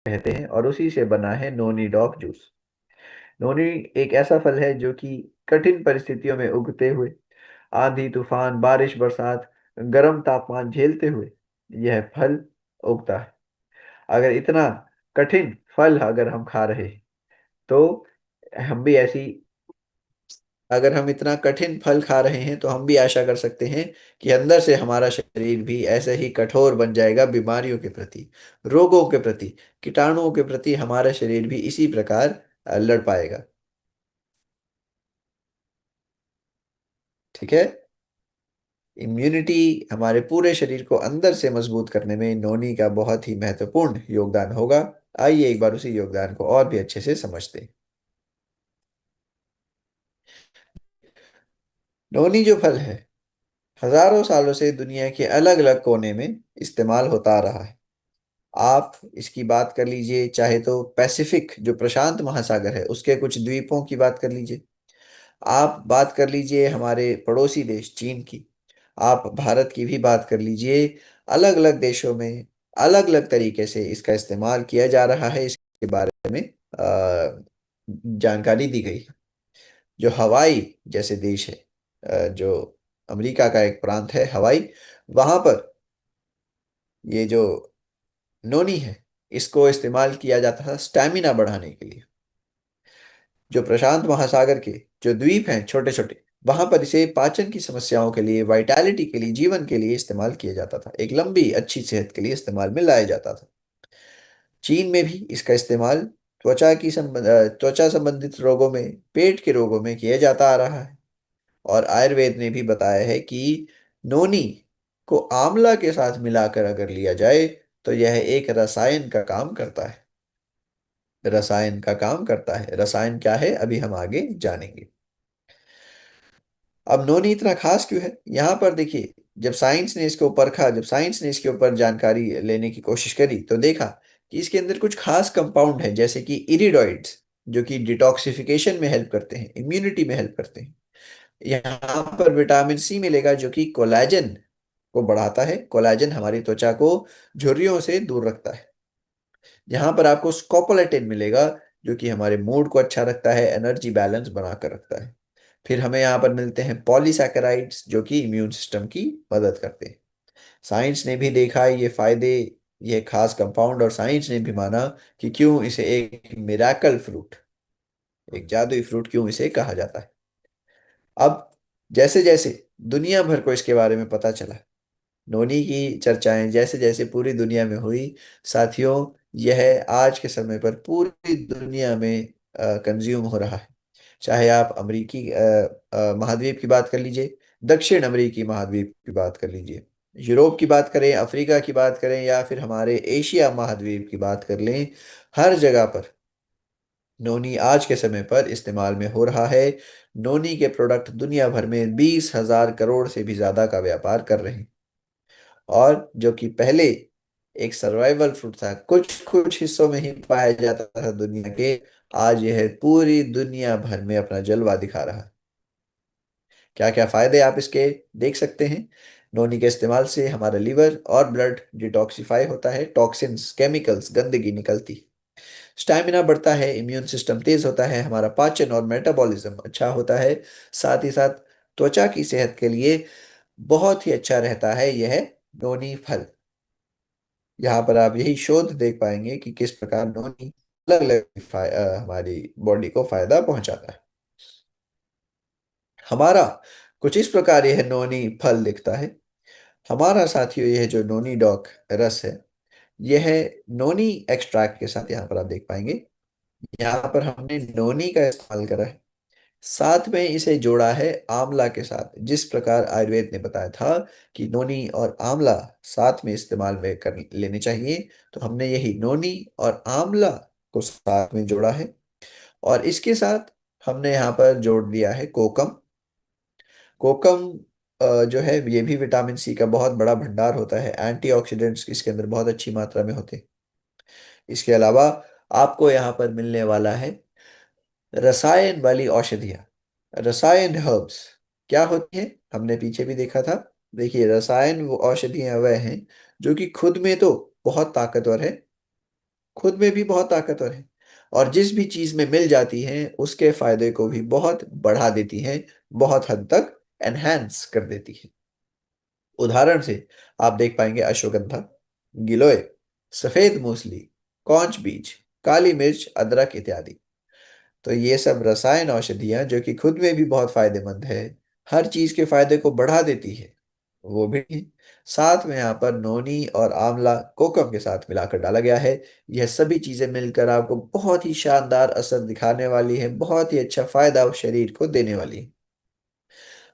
कहते हैं और उसी से बना है नोनी डॉग जूस। नोनी एक ऐसा फल है जो कि कठिन परिस्थितियों में उगते हुए, आंधी तूफान बारिश बरसात गर्म तापमान झेलते हुए यह फल उगता है। अगर इतना कठिन फल अगर हम खा रहे हैं, तो हम भी ऐसी अगर हम इतना कठिन फल खा रहे हैं तो हम भी आशा कर सकते हैं कि अंदर से हमारा शरीर भी ऐसे ही कठोर बन जाएगा। बीमारियों के प्रति, रोगों के प्रति, कीटाणुओं के प्रति हमारा शरीर भी इसी प्रकार लड़ पाएगा। ठीक है। इम्यूनिटी हमारे पूरे शरीर को अंदर से मजबूत करने में नोनी का बहुत ही महत्वपूर्ण योगदान होगा। आइए एक बार उसी योगदान को और भी अच्छे से समझते हैं। नोनी जो फल है, हजारों सालों से दुनिया के अलग अलग कोने में इस्तेमाल होता आ रहा है। आप इसकी बात कर लीजिए, चाहे तो पैसिफिक जो प्रशांत महासागर है उसके कुछ द्वीपों की बात कर लीजिए, आप बात कर लीजिए हमारे पड़ोसी देश चीन की, आप भारत की भी बात कर लीजिए। अलग अलग देशों में अलग अलग तरीके से इसका इस्तेमाल किया जा रहा है। इसके बारे में जानकारी दी गई है। जो हवाई जैसे देश है, जो अमेरिका का एक प्रांत है हवाई, वहां पर ये जो नोनी है इसको इस्तेमाल किया जाता था स्टैमिना बढ़ाने के लिए। जो प्रशांत महासागर के जो द्वीप हैं छोटे छोटे, वहां पर इसे पाचन की समस्याओं के लिए, वाइटैलिटी के लिए, जीवन के लिए इस्तेमाल किया जाता था। एक लंबी अच्छी सेहत के लिए इस्तेमाल में लाया जाता था। चीन में भी इसका इस्तेमाल त्वचा संबंधित रोगों में, पेट के रोगों में किया जाता आ रहा है। और आयुर्वेद ने भी बताया है कि नोनी को आंवला के साथ मिलाकर अगर लिया जाए तो यह एक रसायन का काम करता है। रसायन का काम करता है। रसायन क्या है अभी हम आगे जानेंगे। अब नोनी इतना खास क्यों है, यहाँ पर देखिए। जब साइंस ने इसको परखा, जब साइंस ने इसके ऊपर जानकारी लेने की कोशिश करी, तो देखा कि इसके अंदर कुछ खास कंपाउंड है, जैसे कि इरिडोइड्स, जो कि डिटॉक्सिफिकेशन में हेल्प करते हैं, इम्यूनिटी में हेल्प करते हैं। यहाँ पर विटामिन सी मिलेगा जो कि कोलेजन को बढ़ाता है। कोलेजन हमारी त्वचा को झुर्रियों से दूर रखता है। यहाँ पर आपको स्कोपोलेटिन मिलेगा जो कि हमारे मूड को अच्छा रखता है, एनर्जी बैलेंस बनाकर रखता है। फिर हमें यहाँ पर मिलते हैं पॉलीसैकेराइड्स जो कि इम्यून सिस्टम की मदद करते हैं। साइंस ने भी देखा है ये फायदे, ये खास कंपाउंड, और साइंस ने भी माना कि क्यों इसे एक मिराकल फ्रूट, एक जादुई फ्रूट क्यों इसे कहा जाता है। अब जैसे जैसे दुनिया भर को इसके बारे में पता चला, नोनी की चर्चाएं जैसे जैसे पूरी दुनिया में हुई, साथियों, यह आज के समय पर पूरी दुनिया में कंज्यूम हो रहा है। चाहे आप अमेरिकी महाद्वीप की बात कर लीजिए, दक्षिण अमेरिकी महाद्वीप की बात कर लीजिए, यूरोप की बात करें, अफ्रीका की बात करें, या फिर हमारे एशिया महाद्वीप की बात कर लें, हर जगह पर नोनी आज के समय पर इस्तेमाल में हो रहा है। नोनी के प्रोडक्ट दुनिया भर में 20,000 करोड़ से भी ज्यादा का व्यापार कर रहे हैं। और जो कि पहले एक सर्वाइवल फ्रूट था, कुछ कुछ हिस्सों में ही पाया जाता था दुनिया के, आज यह पूरी दुनिया भर में अपना जलवा दिखा रहा है। क्या क्या फायदे आप इसके देख सकते हैं। नोनी के इस्तेमाल से हमारा लिवर और ब्लड डिटॉक्सिफाई होता है, टॉक्सिन्स, केमिकल्स, गंदगी निकलती, स्टैमिना बढ़ता है, इम्यून सिस्टम तेज होता है, हमारा पाचन और मेटाबॉलिज्म अच्छा होता है। साथ ही साथ त्वचा की सेहत के लिए बहुत ही अच्छा रहता है यह नोनी फल। यहाँ पर आप यही शोध देख पाएंगे कि किस प्रकार नोनी अलग अलग हमारी बॉडी को फायदा पहुंचाता है। हमारा कुछ इस प्रकार यह नोनी फल दिखता है। हमारा साथियों यह जो नोनी डॉक रस है, यह नोनी एक्सट्रैक्ट के साथ यहाँ पर आप देख पाएंगे, यहाँ पर हमने नोनी का इस्तेमाल करा है, साथ में इसे जोड़ा है आंवला के साथ। जिस प्रकार आयुर्वेद ने बताया था कि नोनी और आंवला साथ में इस्तेमाल में कर लेने चाहिए, तो हमने यही नोनी और आंवला को साथ में जोड़ा है। और इसके साथ हमने यहाँ पर जोड़ दिया है कोकम। कोकम जो है ये भी विटामिन सी का बहुत बड़ा भंडार होता है। एंटीऑक्सीडेंट्स इसके अंदर बहुत अच्छी मात्रा में होते हैं। इसके अलावा आपको यहाँ पर मिलने वाला है रसायन वाली औषधियाँ, रसायन हर्ब्स। क्या होती है हमने पीछे भी देखा था। देखिए, रसायन वो औषधियाँ वह हैं जो कि खुद में तो बहुत ताकतवर है, खुद में भी बहुत ताकतवर है, और जिस भी चीज में मिल जाती है उसके फायदे को भी बहुत बढ़ा देती है, बहुत हद तक एनहेंस कर देती है। उदाहरण से आप देख पाएंगे अश्वगंधा, गिलोय, सफेद मूसली, कौच बीज, काली मिर्च, अदरक इत्यादि। तो ये सब रसायन औषधियां जो कि खुद में भी बहुत फायदेमंद है, हर चीज के फायदे को बढ़ा देती है, वो भी है। साथ में यहाँ पर नोनी और आंवला कोकम के साथ मिलाकर डाला गया है। यह सभी चीजें मिलकर आपको बहुत ही शानदार असर दिखाने वाली है, बहुत ही अच्छा फायदा शरीर को देने वाली है।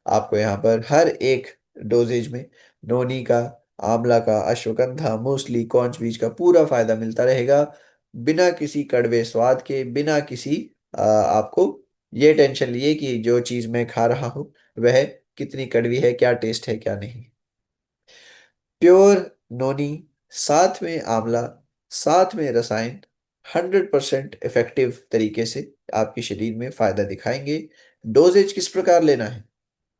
आपको यहाँ पर हर एक डोजेज में नोनी का, आंवला का, अश्वगंधा, मूसली, कौंच बीज का पूरा फायदा मिलता रहेगा, बिना किसी कड़वे स्वाद के, बिना किसी आपको ये टेंशन लिए कि जो चीज मैं खा रहा हूँ वह कितनी कड़वी है, क्या टेस्ट है क्या नहीं। प्योर नोनी, साथ में आंवला, साथ में रसायन, 100% इफेक्टिव तरीके से आपके शरीर में फायदा दिखाएंगे। डोजेज किस प्रकार लेना है?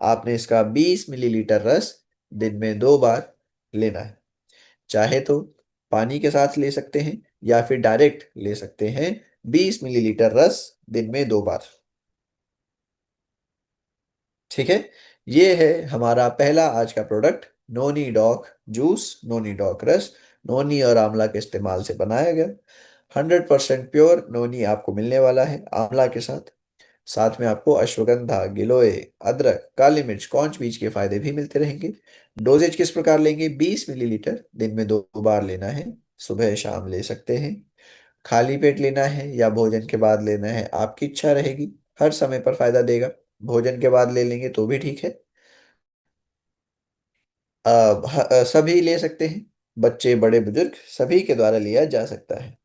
आपने इसका 20 मिलीलीटर रस दिन में 2 बार लेना है। चाहे तो पानी के साथ ले सकते हैं, या फिर डायरेक्ट ले सकते हैं 20 मिलीलीटर रस दिन में 2 बार। ठीक है। ये है हमारा पहला आज का प्रोडक्ट, नोनी डॉक जूस, नोनी डॉक रस। नोनी और आंवला के इस्तेमाल से बनाया गया 100% प्योर नोनी आपको मिलने वाला है आंवला के साथ। साथ में आपको अश्वगंधा, गिलोय, अदरक, काली मिर्च, कौंच बीज के फायदे भी मिलते रहेंगे। डोजेज किस प्रकार लेंगे? 20 मिलीलीटर दिन में 2 बार लेना है। सुबह शाम ले सकते हैं। खाली पेट लेना है या भोजन के बाद लेना है, आपकी इच्छा रहेगी। हर समय पर फायदा देगा। भोजन के बाद ले लेंगे तो भी ठीक है। सभी ले सकते हैं, बच्चे बड़े बुजुर्ग सभी के द्वारा लिया जा सकता है।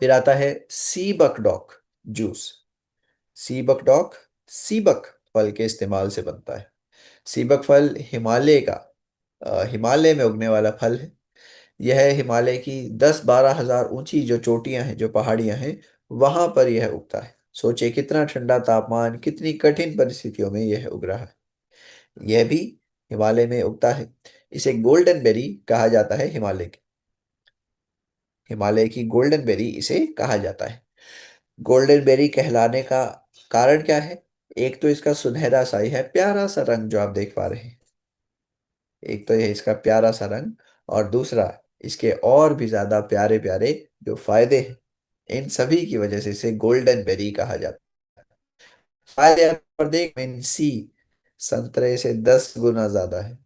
फिर आता है सीबक डॉक जूस। सीबक डॉक सीबक फल के इस्तेमाल से बनता है। सीबक फल हिमालय का, हिमालय में उगने वाला फल है। यह हिमालय की 10-12 हजार ऊंची जो चोटियां हैं, जो पहाड़ियां हैं, वहां पर यह उगता है। सोचिए कितना ठंडा तापमान, कितनी कठिन परिस्थितियों में यह उग रहा है। यह भी हिमालय में उगता है। इसे गोल्डन बेरी कहा जाता है। हिमालय की गोल्डन बेरी इसे कहा जाता है। गोल्डन बेरी कहलाने का कारण क्या है? एक तो इसका सुनहरा सा ही है, प्यारा सा रंग जो आप देख पा रहे हैं। एक तो ये इसका प्यारा सा रंग, और दूसरा इसके और भी ज्यादा प्यारे प्यारे जो फायदे हैं, इन सभी की वजह से इसे गोल्डन बेरी कहा जाता है। फायदे पर देख, विटामिन सी संतरे से 10 गुना ज्यादा है।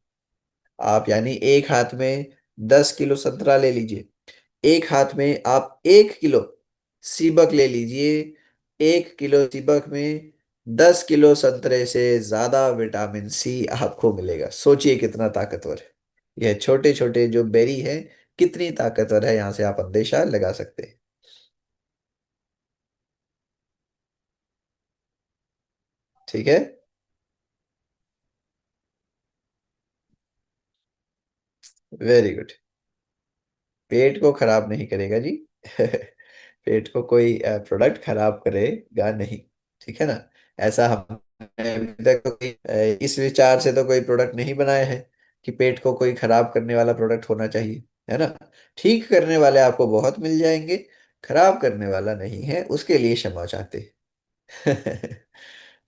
आप यानी एक हाथ में 10 किलो संतरा ले लीजिए, एक हाथ में आप 1 किलो सीबक ले लीजिए। 1 किलो सीबक में 10 किलो संतरे से ज्यादा विटामिन सी आपको मिलेगा। सोचिए कितना ताकतवर है। यह छोटे छोटे जो बेरी है कितनी ताकतवर है, यहां से आप अंदेशा लगा सकते हैं। ठीक है। Very good. पेट को खराब नहीं करेगा जी। पेट को कोई प्रोडक्ट खराब करेगा नहीं। ठीक है ना? ऐसा हमने अभी तक तो इस विचार से तो कोई प्रोडक्ट नहीं बनाया है कि पेट को कोई खराब करने वाला प्रोडक्ट होना चाहिए, है ना? ठीक करने वाले आपको बहुत मिल जाएंगे, खराब करने वाला नहीं है, उसके लिए क्षमा चाहते हैं।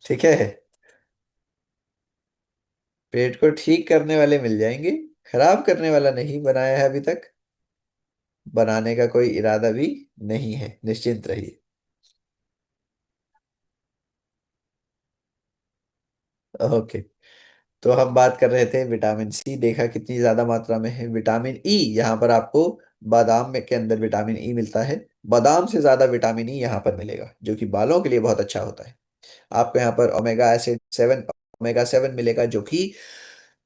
ठीक है। पेट को ठीक करने वाले मिल जाएंगे, खराब करने वाला नहीं बनाया है अभी तक, बनाने का कोई इरादा भी नहीं है, निश्चिंत रहिए। ओके। तो हम बात कर रहे थे विटामिन सी, देखा कितनी ज्यादा मात्रा में है। विटामिन ई, यहाँ पर आपको बादाम में के अंदर विटामिन ई मिलता है। बादाम से ज्यादा विटामिन ई यहाँ पर मिलेगा, जो कि बालों के लिए बहुत अच्छा होता है। आपको यहाँ पर ओमेगा 7 मिलेगा, जो कि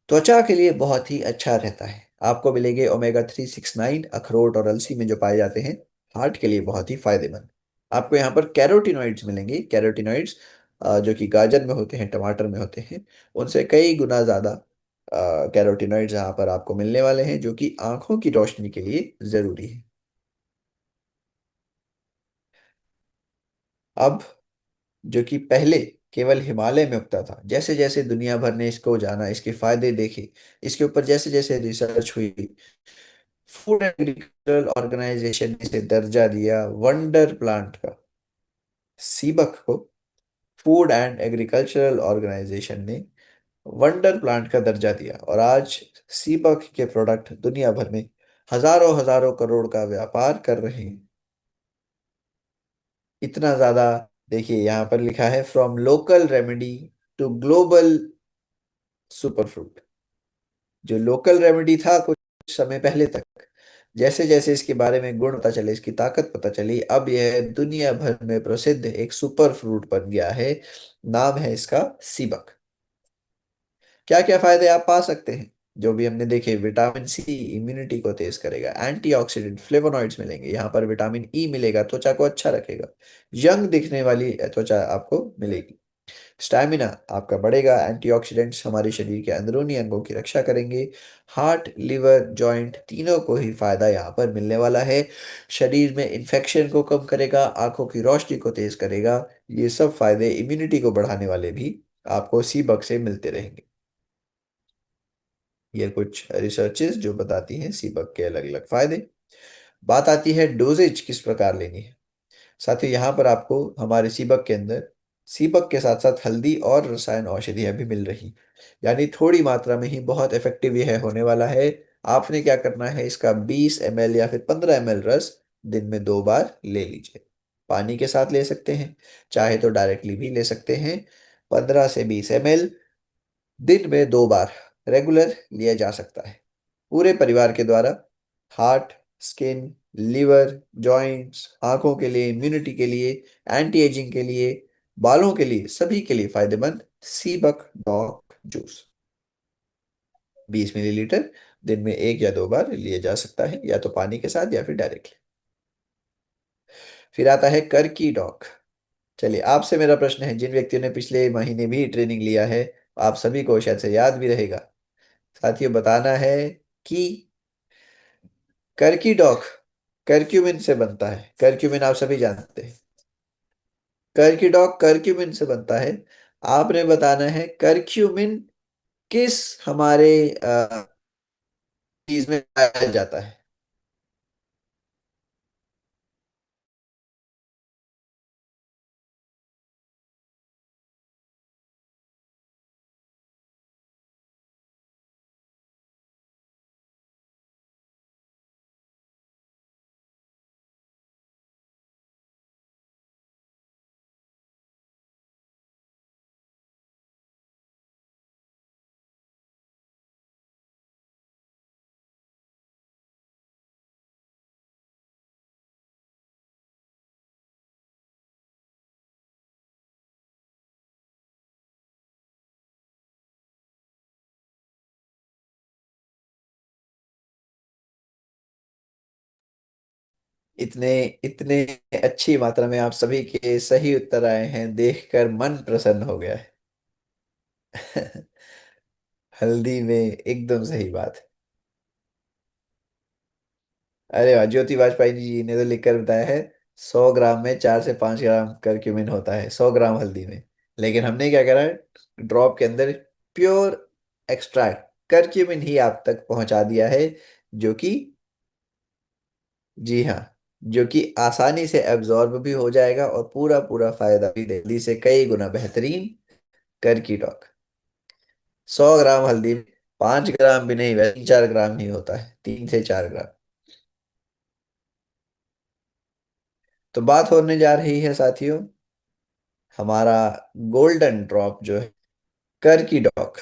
त्वचा के लिए बहुत ही अच्छा रहता है। आपको मिलेंगे ओमेगा 3, 6, 9 अखरोट और अलसी में जो पाए जाते हैं, हार्ट के लिए बहुत ही फायदेमंद। आपको यहाँ पर कैरोटिनॉइड्स मिलेंगे। कैरोटिनॉइड्स जो कि गाजर में होते हैं, टमाटर में होते हैं, उनसे कई गुना ज्यादा कैरोटिनॉइड्स यहाँ पर आपको मिलने वाले हैं, जो कि आंखों की रोशनी के लिए जरूरी है। अब जो कि पहले केवल हिमालय में उगता था, जैसे जैसे दुनिया भर ने इसको जाना, इसके फायदे देखे, इसके ऊपर जैसे जैसे रिसर्च हुई, फूड एग्रीकल्चरल ऑर्गेनाइजेशन ने इसे दर्जा दिया वंडर प्लांट का। सीबक को फूड एंड एग्रीकल्चरल ऑर्गेनाइजेशन ने वंडर प्लांट का दर्जा दिया, और आज सीबक के प्रोडक्ट दुनिया भर में हजारों हजारों करोड़ का व्यापार कर रहे हैं। इतना ज्यादा। देखिए यहाँ पर लिखा है from local remedy to global superfruit. जो लोकल रेमेडी था कुछ समय पहले तक, जैसे जैसे इसके बारे में गुण पता चले, इसकी ताकत पता चली, अब यह दुनिया भर में प्रसिद्ध एक सुपर फ्रूट बन गया है। नाम है इसका सीबक। क्या क्या फायदे आप पा सकते हैं? जो भी हमने देखे, विटामिन सी इम्यूनिटी को तेज करेगा, एंटीऑक्सीडेंट फ्लेवोनॉइड्स मिलेंगे, यहाँ पर विटामिन ई मिलेगा, त्वचा को अच्छा रखेगा, यंग दिखने वाली त्वचा आपको मिलेगी। स्टैमिना आपका बढ़ेगा, एंटीऑक्सीडेंट्स हमारे शरीर के अंदरूनी अंगों की रक्षा करेंगे। हार्ट लिवर जॉइंट तीनों को ही फायदा यहाँ पर मिलने वाला है। शरीर में इन्फेक्शन को कम करेगा, आंखों की रोशनी को तेज करेगा। ये सब फायदे इम्यूनिटी को बढ़ाने वाले भी आपको सी बग से मिलते रहेंगे। ये कुछ रिसर्चेस जो बताती हैं सी बग के अलग अलग फायदे। बात आती है डोजेज किस प्रकार लेनी है। साथ ही यहाँ पर आपको हमारे सीबक के अंदर सीबक के साथ साथ हल्दी और रसायन औषधियाँ भी मिल रही, यानी थोड़ी मात्रा में ही बहुत इफेक्टिव यह होने वाला है। आपने क्या करना है, इसका 20 ml या फिर 15 ml रस दिन में 2 बार ले लीजिए। पानी के साथ ले सकते हैं, चाहे तो डायरेक्टली भी ले सकते हैं। 15 से 20 ml दिन में 2 बार रेगुलर लिया जा सकता है। पूरे परिवार के द्वारा हार्ट, स्किन, लिवर, जॉइंट्स, आंखों के लिए, इम्यूनिटी के लिए, एंटी एजिंग के लिए, बालों के लिए, सभी के लिए फायदेमंद सीबक डॉग जूस। 20 मिलीलीटर दिन में 1 या 2 बार लिया जा सकता है, या तो पानी के साथ या फिर डायरेक्टली। फिर आता है कर्की डॉग। चलिए, आपसे मेरा प्रश्न है, जिन व्यक्तियों ने पिछले महीने भी ट्रेनिंग लिया है, आप सभी को शायद से याद भी रहेगा। साथियों, बताना है कि कर्की डॉग करक्यूमिन से बनता है। करक्यूमिन आप सभी जानते हैं। कर्की डॉग करक्यूमिन से बनता है। आपने बताना है करक्यूमिन किस हमारे चीज में पाया जाता है। इतने इतने अच्छी मात्रा में आप सभी के सही उत्तर आए हैं, देखकर मन प्रसन्न हो गया है। हल्दी में एकदम सही बात। अरे वाह, ज्योति बाजपेयी जी ने तो लिखकर बताया है 100 ग्राम में 4 से 5 ग्राम करक्यूमिन होता है, 100 ग्राम हल्दी में। लेकिन हमने क्या करा, ड्रॉप के अंदर प्योर एक्सट्रैक्ट करक्यूमिन ही आप तक पहुंचा दिया है, जो कि, जी हाँ, जो कि आसानी से एब्जॉर्ब भी हो जाएगा और पूरा पूरा फायदा भी दे, हल्दी से कई गुना बेहतरीन कर की टॉक। 100 ग्राम हल्दी में 5 ग्राम भी नहीं, वैसे 3-4 ग्राम ही होता है, 3 से 4 ग्राम। तो बात होने जा रही है साथियों, हमारा गोल्डन ड्रॉप जो है, कर की डॉक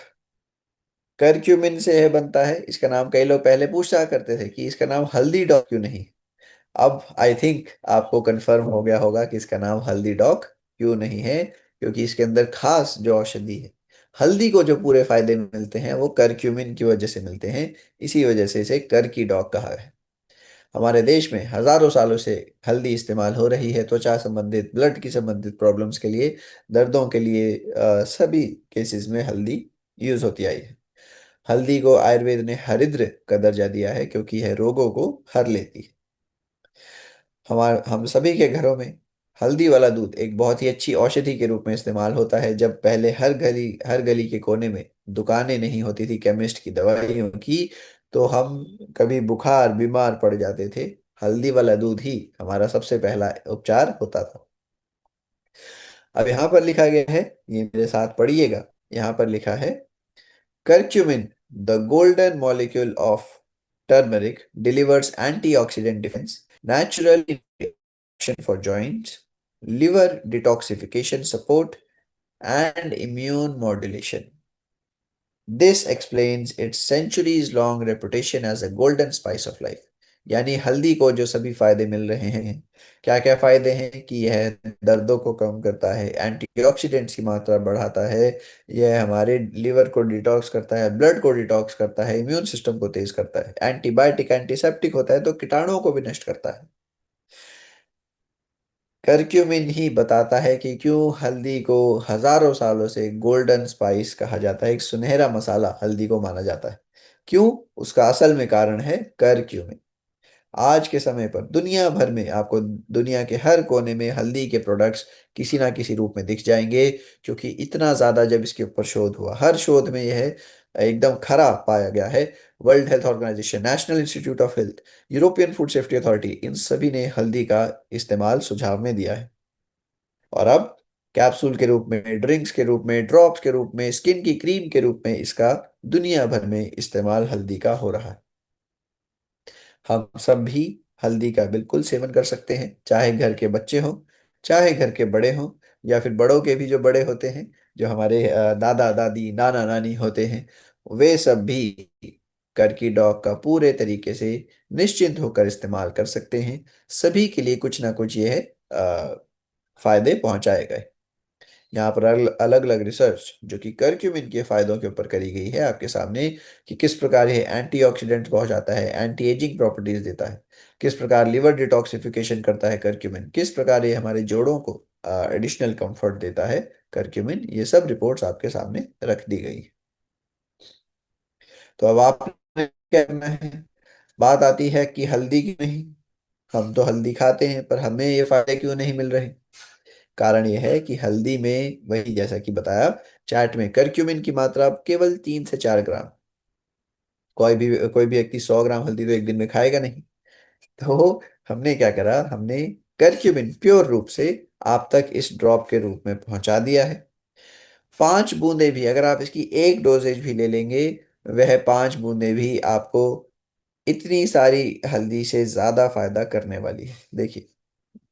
करक्यूमिन से है बनता है। इसका नाम, कई लोग पहले पूछा करते थे कि इसका नाम हल्दी डॉक क्यों नहीं। अब आई थिंक आपको कंफर्म हो गया होगा कि इसका नाम हल्दी डॉक क्यों नहीं है, क्योंकि इसके अंदर खास जो औषधि है, हल्दी को जो पूरे फायदे मिलते हैं वो करक्यूमिन की वजह से मिलते हैं। इसी वजह से इसे कर की डॉग कहा है। हमारे देश में हजारों सालों से हल्दी इस्तेमाल हो रही है, त्वचा संबंधित, ब्लड की संबंधित प्रॉब्लम्स के लिए, दर्दों के लिए, सभी केसेस में हल्दी यूज होती आई है। हल्दी को आयुर्वेद ने हरिद्र का दर्जा दिया है, क्योंकि यह रोगों को हर लेती है। हम सभी के घरों में हल्दी वाला दूध एक बहुत ही अच्छी औषधि के रूप में इस्तेमाल होता है। जब पहले हर गली के कोने में दुकानें नहीं होती थी केमिस्ट की दवाइयों की, तो हम कभी बुखार बीमार पड़ जाते थे, हल्दी वाला दूध ही हमारा सबसे पहला उपचार होता था। अब यहाँ पर लिखा गया है, ये मेरे साथ पढ़िएगा। यहाँ पर लिखा है, curcumin, the golden molecule of turmeric, delivers antioxidant defense, natural protection for joints, liver detoxification support, and immune modulation. This explains its centuries long reputation as a golden spice of life। यानी हल्दी को जो सभी फायदे मिल रहे हैं, क्या क्या फायदे हैं कि यह दर्दों को कम करता है, एंटीऑक्सीडेंट्स की मात्रा बढ़ाता है, यह हमारे लिवर को डिटॉक्स करता है, ब्लड को डिटॉक्स करता है, इम्यून सिस्टम को तेज करता है, एंटीबायोटिक एंटीसेप्टिक होता है तो कीटाणुओं को भी नष्ट करता है। करक्यूमिन ही बताता है कि क्यों हल्दी को हजारों सालों से गोल्डन स्पाइस कहा जाता है, एक सुनहरा मसाला हल्दी को माना जाता है। क्यों? उसका असल में कारण है करक्यूमिन। आज के समय पर दुनिया भर में आपको दुनिया के हर कोने में हल्दी के प्रोडक्ट्स किसी ना किसी रूप में दिख जाएंगे, क्योंकि इतना ज्यादा जब इसके ऊपर शोध हुआ, हर शोध में यह एकदम खरा पाया गया है। World Health Organization, National Institute of Health, European Food Safety Authority, इन सभी ने हल्दी का इस्तेमाल सुझाव में दिया है। और अब कैप्सूल के रूप में, ड्रिंक्स के रूप में, ड्रॉप्स के रूप में, स्किन की क्रीम के रूप में इसका दुनिया भर में इस्तेमाल हल्दी का हो रहा है। हम सब भी हल्दी का बिल्कुल सेवन कर सकते हैं, चाहे घर के बच्चे हों, चाहे घर के बड़े हों, या फिर बड़ों के भी जो बड़े होते हैं, जो हमारे दादा दादी नाना नानी होते हैं, वे सब भी करकी डॉग का पूरे तरीके से निश्चिंत होकर इस्तेमाल कर सकते हैं। सभी के लिए कुछ ना कुछ यह फायदे पहुंचाएगा। यहाँ पर अलग अलग रिसर्च जो कि करक्यूमिन के फायदों के ऊपर करी गई है आपके सामने, कि किस प्रकार ये एंटीऑक्सीडेंट पहुंचाता है, एंटी एजिंग प्रॉपर्टीज देता है, किस प्रकार लिवर डिटॉक्सिफिकेशन करता है करक्यूमिन, किस प्रकार ये हमारे जोड़ों को एडिशनल कंफर्ट देता है करक्यूमिन, ये सब रिपोर्ट्स आपके सामने रख दी गई। तो अब आपने क्या करना है? बात आती है कि हल्दी की नहीं, हम तो हल्दी खाते हैं पर हमें ये फायदे क्यों नहीं मिल रहे? कारण यह है कि हल्दी में, वही जैसा कि बताया, चाट में करक्यूमिन की मात्रा केवल 3 से 4 ग्राम। कोई भी व्यक्ति 100 ग्राम हल्दी तो एक दिन में खाएगा नहीं। तो हमने क्या करा, हमने करक्यूमिन प्योर रूप से आप तक इस ड्रॉप के रूप में पहुंचा दिया है। 5 बूंदे भी, अगर आप इसकी एक डोजेज भी ले लेंगे, वह 5 बूंदे भी आपको इतनी सारी हल्दी से ज्यादा फायदा करने वाली है। देखिए,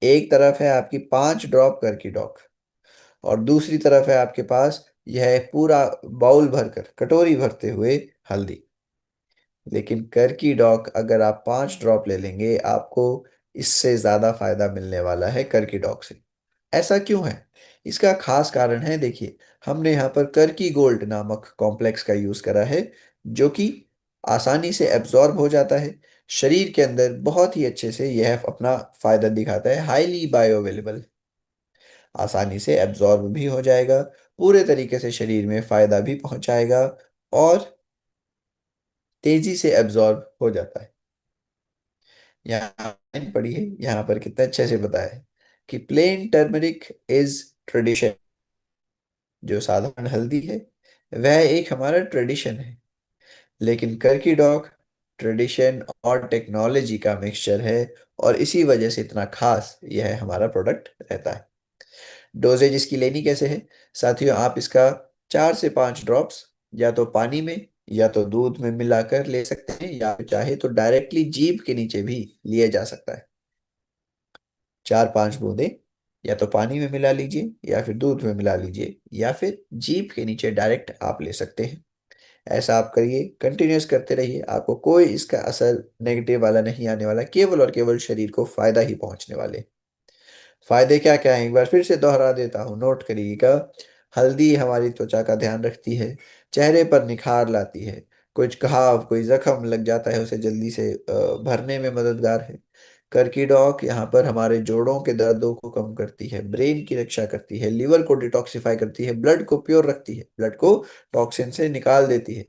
एक तरफ है आपकी 5 ड्रॉप करकी डॉक, और दूसरी तरफ है आपके पास यह पूरा बाउल भरकर, कटोरी भरते हुए हल्दी। लेकिन कर की डॉक अगर आप 5 ड्रॉप ले लेंगे, आपको इससे ज्यादा फायदा मिलने वाला है कर की डॉक से। ऐसा क्यों है? इसका खास कारण है, देखिए, हमने यहाँ पर कर की गोल्ड नामक कॉम्प्लेक्स का यूज करा है, जो कि आसानी से एब्जॉर्ब हो जाता है शरीर के अंदर, बहुत ही अच्छे से यह अपना फायदा दिखाता है, हाईली बायोअवेलेबल, आसानी से एब्जॉर्ब भी हो जाएगा, पूरे तरीके से शरीर में फायदा भी पहुंचाएगा, और तेजी से एब्जॉर्ब हो जाता है। यहाँ लाइन पढ़ी है, यहाँ पर कितना अच्छे से बताया है कि प्लेन टर्मरिक इज ट्रेडिशन, जो साधारण हल्दी है वह एक हमारा ट्रेडिशन है, लेकिन करकी डॉग ट्रेडिशन और टेक्नोलॉजी का मिक्सचर है, और इसी वजह से इतना खास यह हमारा प्रोडक्ट रहता है। डोजेज इसकी लेनी कैसे है साथियों? आप इसका 4 से 5 ड्रॉप्स या तो पानी में या तो दूध में मिलाकर ले सकते हैं, या फिर चाहे तो डायरेक्टली जीभ के नीचे भी लिया जा सकता है। 4-5 बूंदे या तो पानी में मिला लीजिए, या फिर दूध में मिला लीजिए, या फिर जीभ के नीचे डायरेक्ट आप ले सकते हैं। ऐसा आप करिए, कंटिन्यूस करते रहिए, आपको कोई इसका असर नेगेटिव वाला नहीं आने वाला, केवल और केवल शरीर को फायदा ही पहुंचने वाले। फायदे क्या क्या हैं एक बार फिर से दोहरा देता हूँ, नोट करिएगा। हल्दी हमारी त्वचा का ध्यान रखती है, चेहरे पर निखार लाती है, कुछ घाव कोई जख्म लग जाता है उसे जल्दी से भरने में मददगार है। करकीडॉक यहाँ पर हमारे जोड़ों के दर्दों को कम करती है, ब्रेन की रक्षा करती है, लिवर को डिटॉक्सिफाई करती है, ब्लड को प्योर रखती है, ब्लड को टॉक्सिन से निकाल देती है।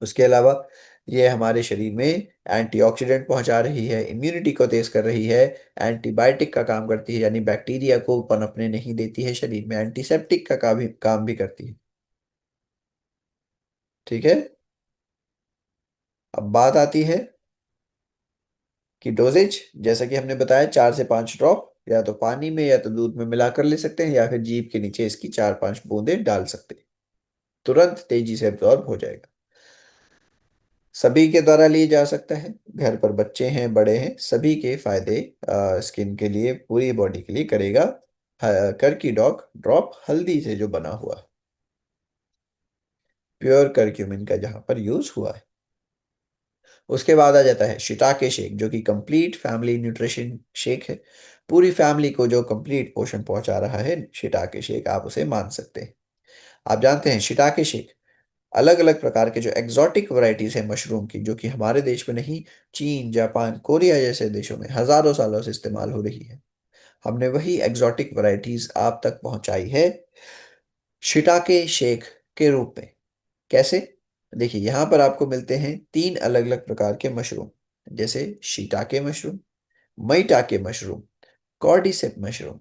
उसके अलावा ये हमारे शरीर में एंटीऑक्सीडेंट पहुंचा रही है, इम्यूनिटी को तेज कर रही है, एंटीबायोटिक का काम करती है, यानी बैक्टीरिया को पनपने नहीं देती है शरीर में, एंटीसेप्टिक का काम भी करती है। ठीक है। अब बात आती है कि डोजेज, जैसा कि हमने बताया 4 से 5 ड्रॉप, या तो पानी में या तो दूध में मिलाकर ले सकते हैं, या फिर जीभ के नीचे इसकी 4-5 बूंदें डाल सकते हैं। तुरंत तेजी से एब्जॉर्ब हो जाएगा। सभी के द्वारा लिए जा सकता है, घर पर बच्चे हैं बड़े हैं सभी के फायदे स्किन के लिए पूरी बॉडी के लिए करेगा। करकी डॉग ड्रॉप हल्दी से जो बना हुआ, प्योर करक्यूमिन का जहां पर यूज हुआ है। उसके बाद आ जाता है शिटाके शेक, जो कि कंप्लीट फैमिली न्यूट्रिशन शेक है। पूरी फैमिली को जो कंप्लीट पोषण पहुंचा रहा है, शिटाके शेक आप उसे मान सकते हैं। आप जानते हैं शिटाके शेक अलग अलग प्रकार के जो एग्जॉटिक वैरायटीज है मशरूम की, जो कि हमारे देश में नहीं, चीन जापान कोरिया जैसे देशों में हजारों सालों से इस्तेमाल हो रही है, हमने वही एग्जॉटिक वैरायटीज आप तक पहुंचाई है शिटाके शेक के रूप में। कैसे? देखिए यहाँ पर आपको मिलते हैं 3 अलग अलग प्रकार के मशरूम, जैसे shiitake mushroom, maitake mushroom, cordycep mushroom.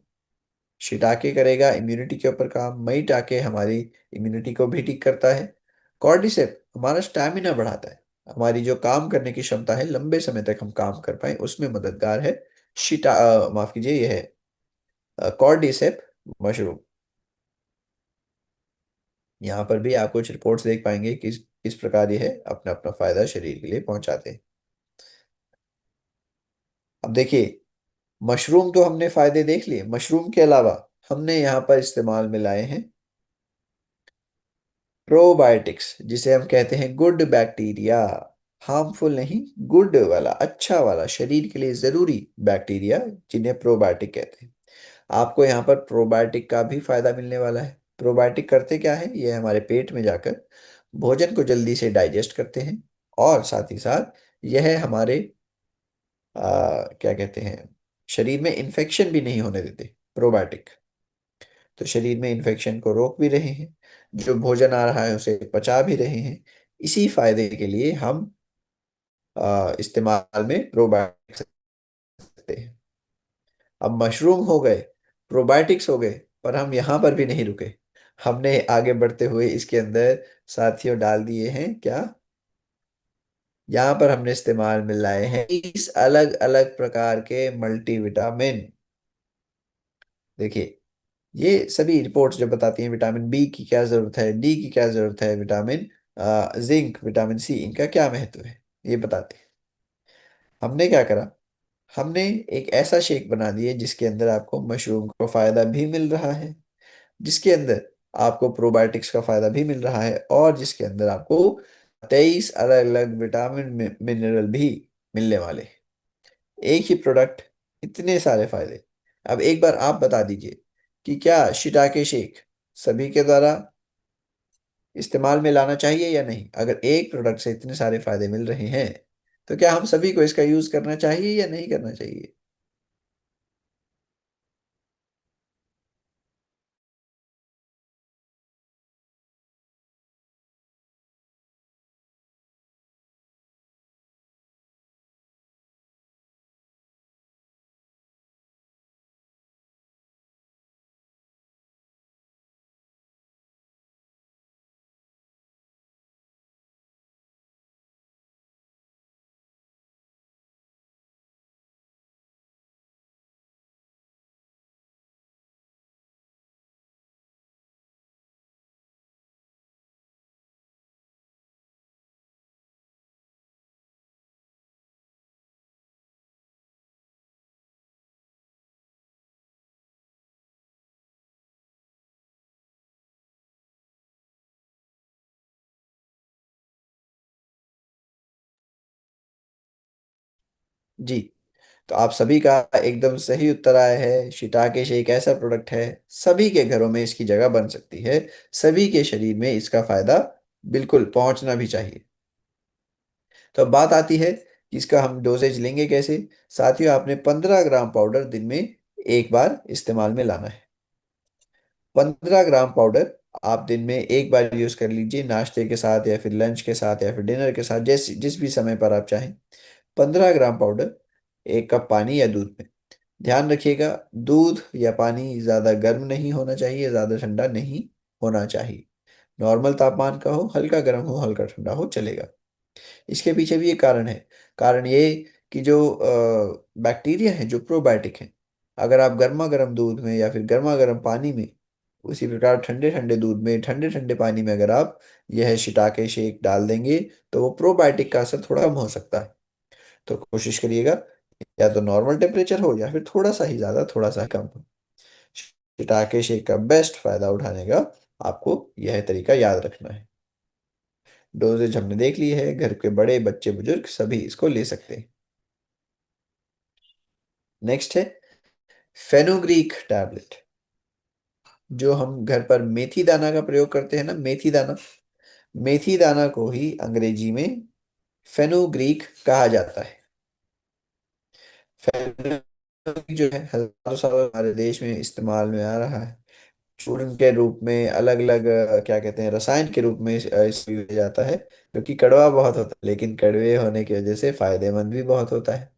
Shiitake करेगा इम्यूनिटी के ऊपर काम, मईटाके हमारी इम्यूनिटी को भी ठीक करता है, कॉर्डिसेप हमारा स्टैमिना बढ़ाता है, हमारी जो काम करने की क्षमता है लंबे समय तक हम काम कर पाए उसमें मददगार है। माफ कीजिए, यह है कॉर्डिसेप मशरूम। यहाँ पर भी आप कुछ रिपोर्ट्स देख पाएंगे कि किस प्रकार यह अपना अपना फायदा शरीर के लिए पहुंचाते हैं। अब देखिए, मशरूम तो हमने फायदे देख लिए, मशरूम के अलावा हमने यहाँ पर इस्तेमाल में लाए हैं प्रोबायोटिक्स, जिसे हम कहते हैं गुड बैक्टीरिया। हार्मफुल नहीं, गुड वाला, अच्छा वाला, शरीर के लिए जरूरी बैक्टीरिया, जिन्हें प्रोबायोटिक कहते हैं। आपको यहाँ पर प्रोबायोटिक का भी फायदा मिलने वाला है। प्रोबायोटिक करते क्या है, ये हमारे पेट में जाकर भोजन को जल्दी से डाइजेस्ट करते हैं, और साथ ही साथ यह हमारे क्या कहते हैं, शरीर में इन्फेक्शन भी नहीं होने देते प्रोबायोटिक। तो शरीर में इन्फेक्शन को रोक भी रहे हैं, जो भोजन आ रहा है उसे पचा भी रहे हैं। इसी फायदे के लिए हम इस्तेमाल में प्रोबायोटिक्स सकते हैं। अब मशरूम हो गए, प्रोबायोटिक्स हो गए, पर हम यहाँ पर भी नहीं रुके। हमने आगे बढ़ते हुए इसके अंदर साथियों डाल दिए हैं क्या, यहाँ पर हमने इस्तेमाल में लाए हैं इस अलग अलग प्रकार के मल्टीविटामिन। देखिए, ये सभी रिपोर्ट्स जो बताती हैं विटामिन बी की क्या जरूरत है, डी की क्या जरूरत है, विटामिन जिंक, विटामिन सी, इनका क्या महत्व है, ये बताते हैं। हमने क्या करा, हमने एक ऐसा शेक बना दिया जिसके अंदर आपको मशरूम का फायदा भी मिल रहा है, जिसके अंदर आपको प्रोबायोटिक्स का फायदा भी मिल रहा है, और जिसके अंदर आपको 23 अलग अलग विटामिन मिनरल भी मिलने वाले हैं। एक ही प्रोडक्ट, इतने सारे फायदे। अब एक बार आप बता दीजिए कि क्या शिटाके शेक सभी के द्वारा इस्तेमाल में लाना चाहिए या नहीं? अगर एक प्रोडक्ट से इतने सारे फायदे मिल रहे हैं, तो क्या हम सभी को इसका यूज करना चाहिए या नहीं करना चाहिए? जी, तो आप सभी का एकदम सही उत्तर आया है। शिटाके एक ऐसा प्रोडक्ट है, सभी के घरों में इसकी जगह बन सकती है, सभी के शरीर में इसका फायदा बिल्कुल पहुंचना भी चाहिए। तो अब बात आती है कि इसका हम डोजेज लेंगे कैसे। साथियों, आपने 15 ग्राम पाउडर दिन में एक बार इस्तेमाल में लाना है। 15 ग्राम पाउडर आप दिन में एक बार यूज कर लीजिए, नाश्ते के साथ या फिर लंच के साथ या फिर डिनर के साथ, जिस भी समय पर आप चाहें। 15 ग्राम पाउडर 1 कप पानी या दूध में। ध्यान रखिएगा, दूध या पानी ज़्यादा गर्म नहीं होना चाहिए, ज़्यादा ठंडा नहीं होना चाहिए। नॉर्मल तापमान का हो, हल्का गर्म हो हल्का ठंडा हो चलेगा। इसके पीछे भी एक कारण है। कारण ये कि जो बैक्टीरिया है जो प्रोबायोटिक है, अगर आप गर्मा गर्म दूध में या फिर गर्मा गर्म पानी में, उसी प्रकार ठंडे ठंडे दूध में ठंडे ठंडे पानी में अगर आप यह शिटाके शेक डाल देंगे, तो वो प्रोबायोटिक का असर थोड़ा कम हो सकता है। तो कोशिश करिएगा या तो नॉर्मल टेम्परेचर हो या फिर थोड़ा सा ही ज़्यादा थोड़ा सा ही कम हो। शिटाके शेक का बेस्ट फायदा उठाने का आपको यह तरीका याद रखना है। डोजेज हमने देख ली है, घर के बड़े बच्चे बुजुर्ग सभी इसको ले सकते हैं। नेक्स्ट है फेनुग्रीक टैबलेट। जो हम घर पर मेथी दाना का प्रयोग करते हैं ना, मेथी दाना, मेथी दाना को ही अंग्रेजी में फेनुग्रीक कहा जाता है। फेनुग्रीक जो है हजारों साल हमारे देश में इस्तेमाल में आ रहा है। चूर्ण के रूप में, अलग अलग क्या कहते हैं, रसायन के रूप में इसको यूज किया जाता है, जो कि कड़वा बहुत होता है, लेकिन कड़वे होने की वजह से फायदेमंद भी बहुत होता है।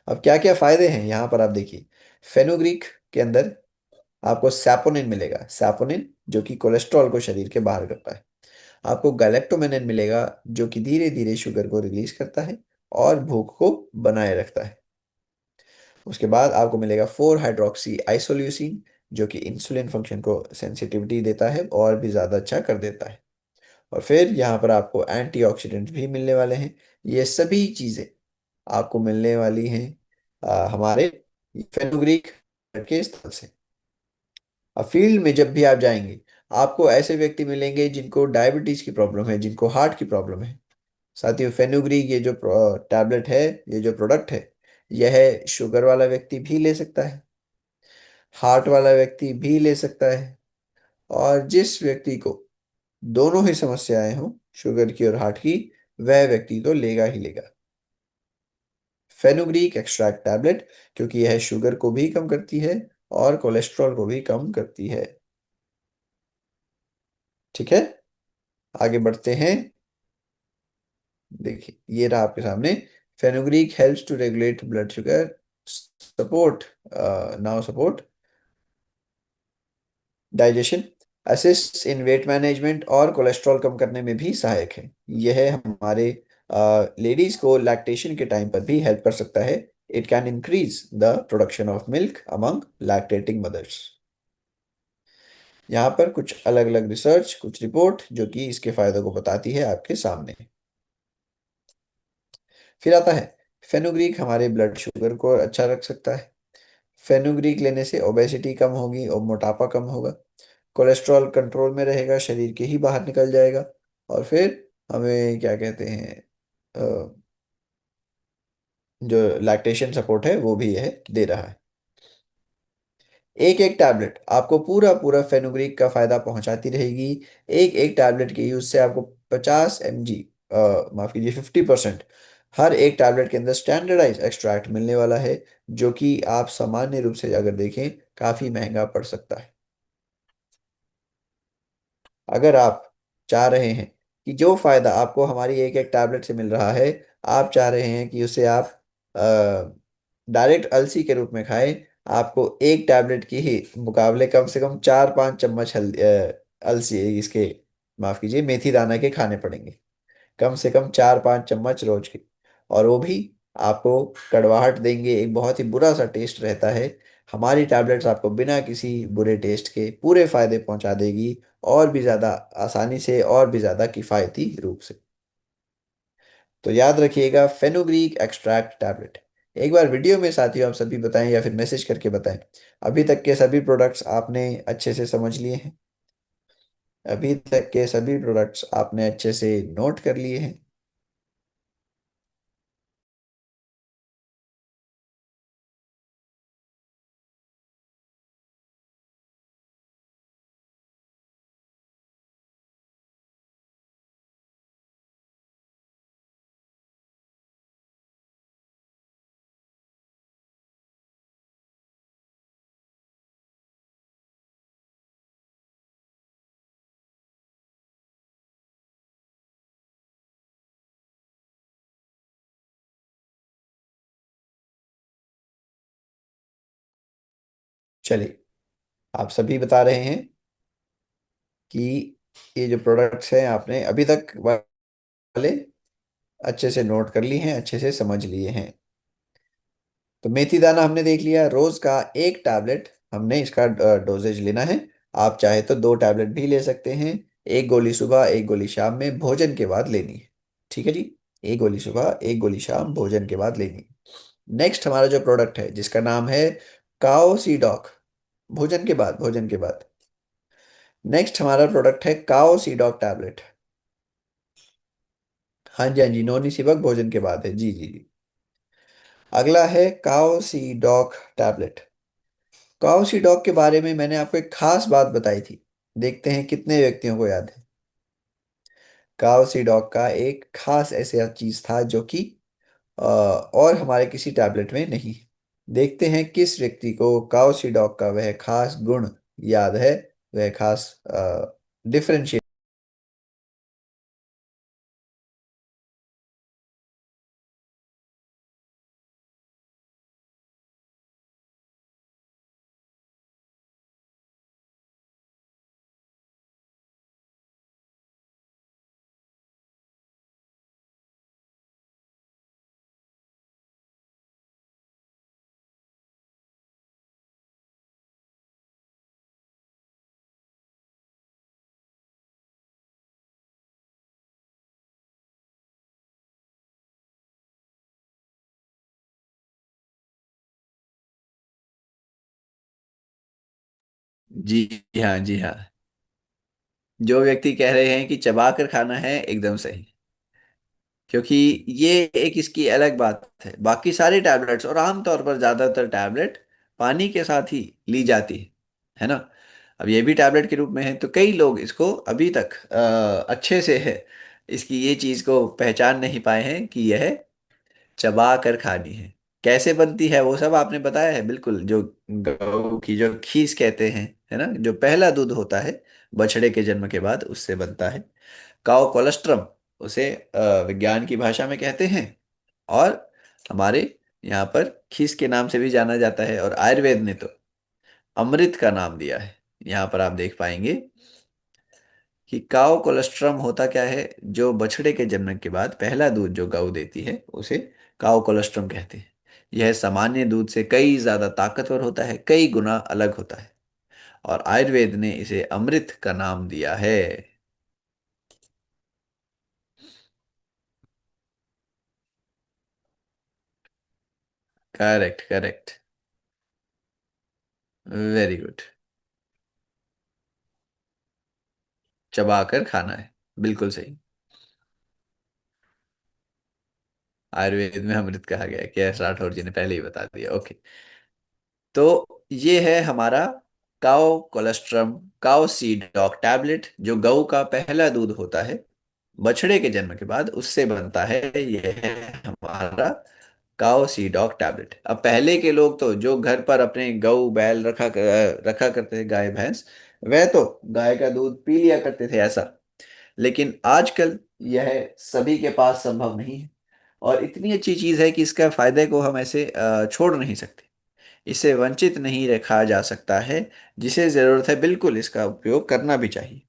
अब क्या क्या फायदे हैं यहाँ पर आप देखिए। फेनुग्रीक के अंदर आपको सैपोनिन मिलेगा, सैपोनिन जो कि कोलेस्ट्रॉल को शरीर के बाहर करता है। आपको गैलेक्टोमेनिन मिलेगा, जो कि धीरे धीरे शुगर को रिलीज करता है और भूख को बनाए रखता है। उसके बाद आपको मिलेगा 4 हाइड्रोक्सी आइसोल्यूसिन, जो कि इंसुलिन फंक्शन को सेंसिटिविटी देता है और भी ज़्यादा अच्छा कर देता है। और फिर यहाँ पर आपको एंटीऑक्सीडेंट भी मिलने वाले हैं। ये सभी चीज़ें आपको मिलने वाली हैं हमारे फेनुग्रीक के स्थल से। अब फील्ड में जब भी आप जाएंगे, आपको ऐसे व्यक्ति मिलेंगे जिनको डायबिटीज की प्रॉब्लम है, जिनको हार्ट की प्रॉब्लम है। साथियों, फेनुग्रीक ये जो टैबलेट है, ये जो प्रोडक्ट है, यह शुगर वाला व्यक्ति भी ले सकता है, हार्ट वाला व्यक्ति भी ले सकता है, और जिस व्यक्ति को दोनों ही समस्याएं हों, शुगर की और हार्ट की, वह व्यक्ति तो लेगा ही लेगा फेनुग्रीक एक्सट्रैक्ट टैबलेट, क्योंकि यह शुगर को भी कम करती है और कोलेस्ट्रॉल को भी कम करती है। ठीक है, आगे बढ़ते हैं। देखिए ये रहा आपके सामने। Fenugreek helps to regulate blood sugar, support now support digestion, assist in weight management और कोलेस्ट्रॉल कम करने में भी सहायक है। यह हमारे लेडीज को लैक्टेशन के टाइम पर भी हेल्प कर सकता है। It can increase the production of milk among lactating mothers. यहाँ पर कुछ अलग अलग रिसर्च, कुछ रिपोर्ट जो कि इसके फायदों को बताती है आपके सामने। फिर आता है फेनुग्रीक हमारे ब्लड शुगर को अच्छा रख सकता है। फेनुग्रीक लेने से ओबेसिटी कम होगी और मोटापा कम होगा। कोलेस्ट्रॉल कंट्रोल में रहेगा, शरीर के ही बाहर निकल जाएगा। और फिर हमें क्या कहते हैं, अ, जो लैक्टेशन सपोर्ट है वो भी यह दे रहा है। एक एक टैबलेट आपको पूरा पूरा फेनुग्रीक का फायदा पहुंचाती रहेगी। एक एक टैबलेट के यूज से आपको 50 mg, माफ कीजिए 50%, हर एक टैबलेट के अंदर स्टैंडर्डाइज एक्सट्रैक्ट मिलने वाला है, जो कि आप सामान्य रूप से अगर देखें काफी महंगा पड़ सकता है। अगर आप चाह रहे हैं कि जो फायदा आपको हमारी एक एक टैबलेट से मिल रहा है, आप चाह रहे हैं कि उसे आप डायरेक्ट अलसी के रूप में खाएं, आपको एक टैबलेट की ही मुकाबले कम से कम 4-5 चम्मच अलसी इसके, माफ कीजिए, मेथी दाना के खाने पड़ेंगे। कम से कम 4-5 चम्मच रोज के। और वो भी आपको कड़वाहट देंगे, एक बहुत ही बुरा सा टेस्ट रहता है। हमारी टैबलेट्स आपको बिना किसी बुरे टेस्ट के पूरे फायदे पहुंचा देगी, और भी ज़्यादा आसानी से और भी ज़्यादा किफ़ायती रूप से। तो याद रखिएगा फेनुग्रीक एक्सट्रैक्ट टैबलेट। एक बार वीडियो में साथियों आप सभी बताएं या फिर मैसेज करके बताएं, अभी तक के सभी प्रोडक्ट्स आपने अच्छे से समझ लिए हैं? अभी तक के सभी प्रोडक्ट्स आपने अच्छे से नोट कर लिए हैं? चलिए, आप सभी बता रहे हैं कि ये जो प्रोडक्ट्स हैं आपने अभी तक वाले अच्छे से नोट कर ली हैं, अच्छे से समझ लिए हैं। तो मेथी दाना हमने देख लिया, रोज का एक टैबलेट हमने इसका डोजेज लेना है। आप चाहे तो दो टैबलेट भी ले सकते हैं। एक गोली सुबह, एक गोली शाम में भोजन के बाद लेनी है। ठीक है जी। एक गोली सुबह, एक गोली शाम भोजन के बाद लेनी है। नेक्स्ट हमारा जो प्रोडक्ट है जिसका नाम है काओ सी डॉक, भोजन के बाद, भोजन के बाद। नेक्स्ट हमारा प्रोडक्ट है काओ सी डॉक टैबलेट। हाँ जी, हाँ जी, नोनी सिबक भोजन के बाद है, जी जी जी। अगला है काओ सी डॉक टैबलेट। काउसी डॉग के बारे में मैंने आपको एक खास बात बताई थी। देखते हैं कितने व्यक्तियों को याद है। काउसी डॉग का एक खास ऐसा चीज था जो कि और हमारे किसी टैबलेट में नहीं। देखते हैं किस व्यक्ति को काउसी डॉग का वह खास गुण याद है, वह खास डिफरेंशिएट। जी हाँ, जी हाँ। जो व्यक्ति कह रहे हैं कि चबा कर खाना है, एकदम सही। क्योंकि ये एक इसकी अलग बात है, बाकी सारे टैबलेट्स और आमतौर पर ज्यादातर टैबलेट पानी के साथ ही ली जाती है ना। अब ये भी टैबलेट के रूप में है, तो कई लोग इसको अभी तक अच्छे से है, इसकी ये चीज को पहचान नहीं पाए हैं कि यह चबा कर खानी है। कैसे बनती है वो सब आपने बताया है, बिल्कुल। जो गऊ की जो खीस कहते हैं, है ना, जो पहला दूध होता है बछड़े के जन्म के बाद, उससे बनता है। काओ कोलेस्ट्रम उसे विज्ञान की भाषा में कहते हैं। और हमारे यहाँ पर खीस के नाम से भी जाना जाता है, और आयुर्वेद ने तो अमृत का नाम दिया है। यहाँ पर आप देख पाएंगे कि काओ कोलेस्ट्रम होता क्या है। जो बछड़े के जन्म के बाद पहला दूध जो गऊ देती है उसे काओ कोलेस्ट्रम कहते हैं। यह सामान्य दूध से कई ज्यादा ताकतवर होता है, कई गुना अलग होता है, और आयुर्वेद ने इसे अमृत का नाम दिया है। Correct, correct. Very good. चबा कर खाना है, बिल्कुल सही। आयुर्वेद में अमृत कहा गया है, क्या राठौर जी ने पहले ही बता दिया। ओके। तो ये है हमारा काओ कोलेस्ट्रम, काओ सीड डॉग टैबलेट, जो गऊ का पहला दूध होता है बछड़े के जन्म के बाद, उससे बनता है। यह है हमारा काओ सी डॉग टैबलेट। अब पहले के लोग तो जो घर पर अपने गऊ बैल रखा करते थे, गाय भैंस, वह तो गाय का दूध पी लिया करते थे ऐसा। लेकिन आजकल यह सभी के पास संभव नहीं है। और इतनी अच्छी चीज है कि इसका फायदे को हम ऐसे छोड़ नहीं सकते, इसे वंचित नहीं रखा जा सकता है। जिसे जरूरत है बिल्कुल इसका उपयोग करना भी चाहिए।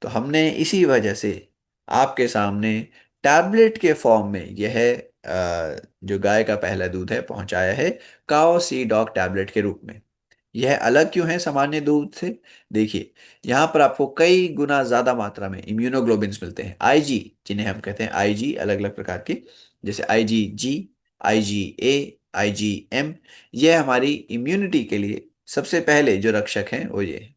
तो हमने इसी वजह से आपके सामने टैबलेट के फॉर्म में यह जो गाय का पहला दूध है पहुंचाया है, काओ सी डॉग टैबलेट के रूप में। यह अलग क्यों है सामान्य दूध से? देखिए, यहाँ पर आपको कई गुना ज्यादा मात्रा में इम्यूनोग्लोबिन्स मिलते हैं, आईजी, जिन्हें हम कहते हैं आईजी, अलग अलग प्रकार के, जैसे आईजी जी, आईजी ए, आईजी एम। यह हमारी इम्यूनिटी के लिए सबसे पहले जो रक्षक हैं वो ये हैं।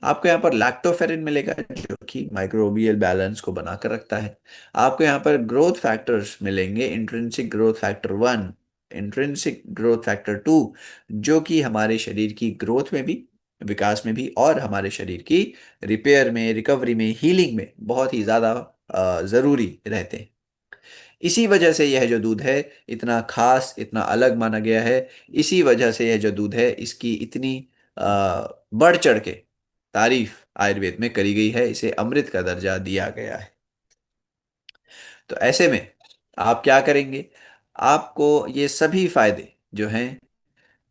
आपको यहाँ पर लैक्टोफेरिन मिलेगा, जो कि माइक्रोबियल बैलेंस को बनाकर रखता है। आपको यहाँ पर ग्रोथ फैक्टर्स मिलेंगे, intrinsic growth factor 1, intrinsic growth factor 2, जो कि हमारे शरीर की ग्रोथ में भी, विकास में भी, और हमारे शरीर की रिपेयर में, रिकवरी में, हीलिंग में बहुत ही ज़्यादा ज़रूरी रहते हैं। इसी वजह से यह जो दूध है इतना खास, इतना अलग माना गया है। इसी वजह से यह जो दूध है इसकी इतनी बढ़ चढ़ के तारीफ आयुर्वेद में करी गई है, इसे अमृत का दर्जा दिया गया है। तो ऐसे में आप क्या करेंगे? आपको ये सभी फायदे जो हैं,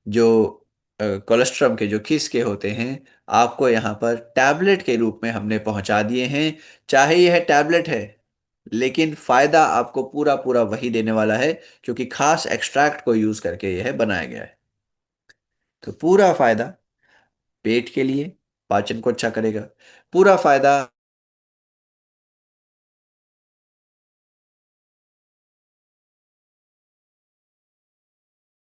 जो कोलेस्ट्रम के जो खिस के होते हैं, आपको यहाँ पर टैबलेट के रूप में हमने पहुंचा दिए हैं। चाहे यह टैबलेट है लेकिन फायदा आपको पूरा पूरा वही देने वाला है, क्योंकि खास एक्सट्रैक्ट को यूज करके यह बनाया गया है। तो पूरा फायदा पेट के लिए, पाचन को अच्छा करेगा। पूरा फायदा